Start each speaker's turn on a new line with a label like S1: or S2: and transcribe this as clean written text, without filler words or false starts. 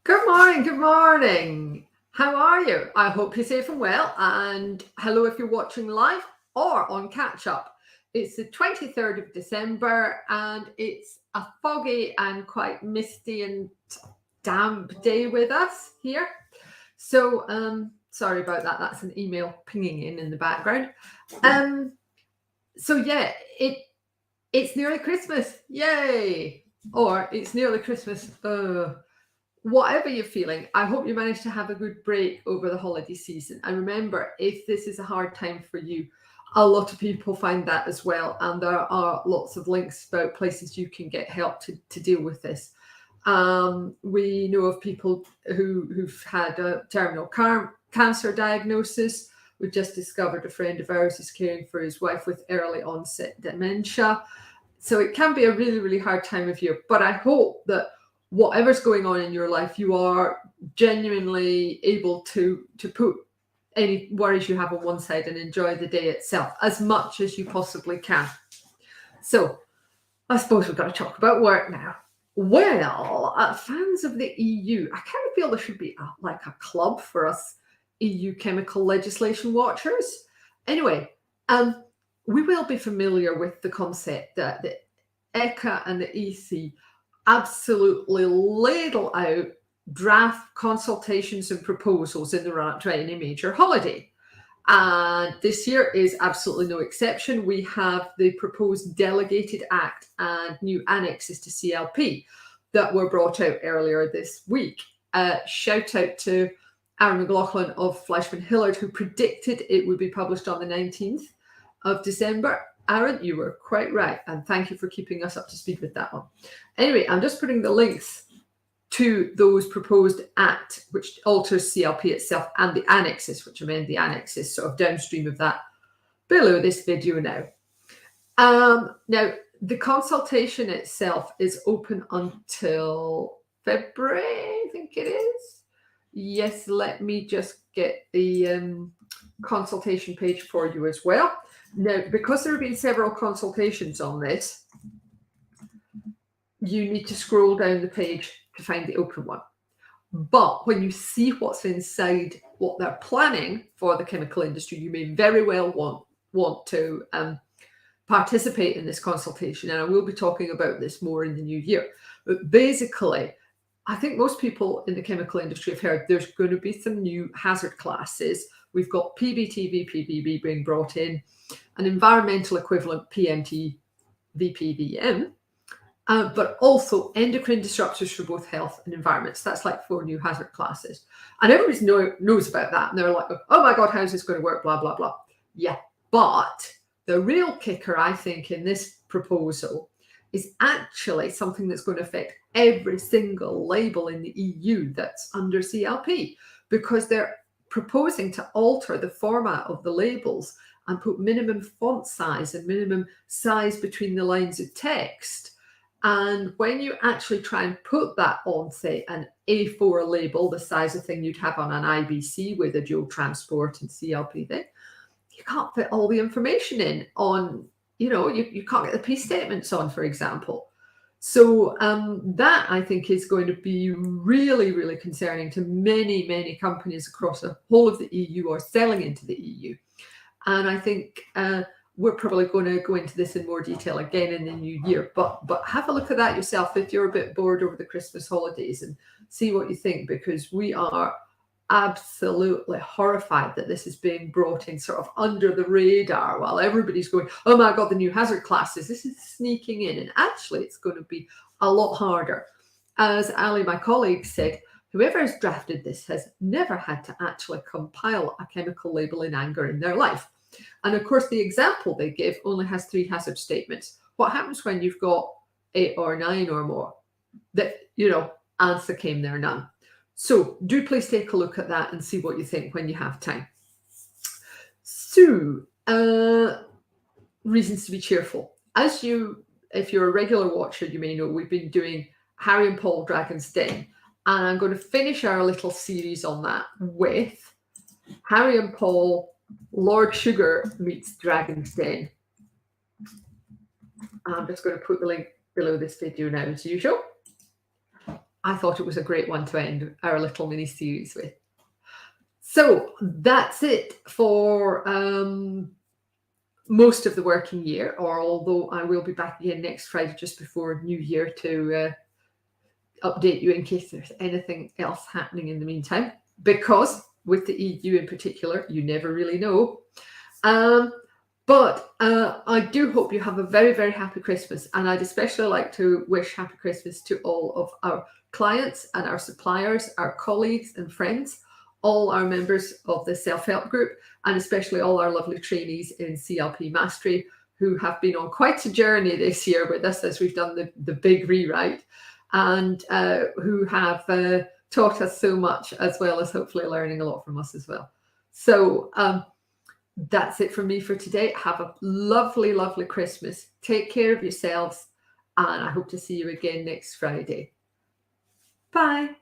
S1: Good morning, good morning. How are you? I hope you're safe and well. And hello if you're watching live or on catch up. It's the 23rd of December and it's a foggy and quite misty and damp day with us here. So, sorry about that. That's an email pinging in the background. Um, so yeah, it's nearly Christmas. Yay! Or it's nearly Christmas. Whatever you're feeling, I hope you managed to have a good break over the holiday season. And remember, if this is a hard time for you, a lot of people find that as well. And there are lots of links about places you can get help to deal with this. We know of people who've had a terminal cancer diagnosis. We've just discovered a friend of ours is caring for his wife with early onset dementia. So it can be a really, really hard time of year. But I hope that whatever's going on in your life, you are genuinely able to put any worries you have on one side and enjoy the day itself as much as you possibly can. So I suppose we've got to talk about work now. Well, fans of the EU, I kind of feel there should be like a club for us EU chemical legislation watchers. Anyway, we will be familiar with the concept that the ECHA and the EC absolutely ladle out draft consultations and proposals in the run up to any major holiday. And this year is absolutely no exception. We have the proposed Delegated Act and new annexes to CLP that were brought out earlier this week. Shout out to Aaron McLaughlin of Fleischmann Hillard, who predicted it would be published on the 19th of December. Aaron, you were quite right, and thank you for keeping us up to speed with that one. Anyway, I'm just putting the links to those proposed act, which alters CLP itself, and the annexes, which amend the annexes, sort of downstream of that, below this video now. Now, the consultation itself is open until February, I think it is. Yes, let me just get the consultation page for you as well. Now, because there have been several consultations on this, you need to scroll down the page to find the open one. But when you see what's inside what they're planning for the chemical industry, you may very well want to participate in this consultation. And I will be talking about this more in the new year. But basically, I think most people in the chemical industry have heard there's going to be some new hazard classes. We've got PBT, VPVB being brought in, an environmental equivalent PMT, VPVM, but also endocrine disruptors for both health and environment. So that's like 4 new hazard classes. And everybody knows about that. And they're like, oh my God, how's this going to work? Blah, blah, blah. Yeah, but the real kicker, I think, in this proposal is actually something that's going to affect every single label in the EU that's under CLP, because they're proposing to alter the format of the labels and put minimum font size and minimum size between the lines of text. And when you actually try and put that on, say, an A4 label, the size of thing you'd have on an IBC with a dual transport and CLP thing, you can't fit all the information in on, you can't get the P statements on, for example. So that, I think, is going to be really, really concerning to many, many companies across the whole of the EU or selling into the EU. And I think we're probably going to go into this in more detail again in the new year. But have a look at that yourself if you're a bit bored over the Christmas holidays and see what you think, because we are absolutely horrified that this is being brought in sort of under the radar while everybody's going, oh my God, the new hazard classes, this is sneaking in. And actually, it's going to be a lot harder. As Ali, my colleague, said, whoever has drafted this has never had to actually compile a chemical label in anger in their life. And of course, the example they give only has 3 hazard statements. What happens when you've got 8 or 9 or more? That, answer came there, none. So do please take a look at that and see what you think when you have time. So, reasons to be cheerful. If you're a regular watcher, you may know we've been doing Harry and Paul Dragon's Den. And I'm going to finish our little series on that with Harry and Paul, Lord Sugar meets Dragon's Den. I'm just going to put the link below this video now as usual. I thought it was a great one to end our little mini series with. So that's it for most of the working year, or although I will be back again next Friday just before New Year to update you in case there's anything else happening in the meantime, because with the EU in particular, you never really know. But I do hope you have a very, very happy Christmas. And I'd especially like to wish happy Christmas to all of our clients and our suppliers, our colleagues and friends, all our members of the self-help group, and especially all our lovely trainees in CLP Mastery who have been on quite a journey this year with us as we've done the big rewrite, and who have taught us so much, as well as hopefully learning a lot from us as well. So that's it from me for today. Have a lovely, lovely Christmas. Take care of yourselves, and I hope to see you again next Friday. Bye.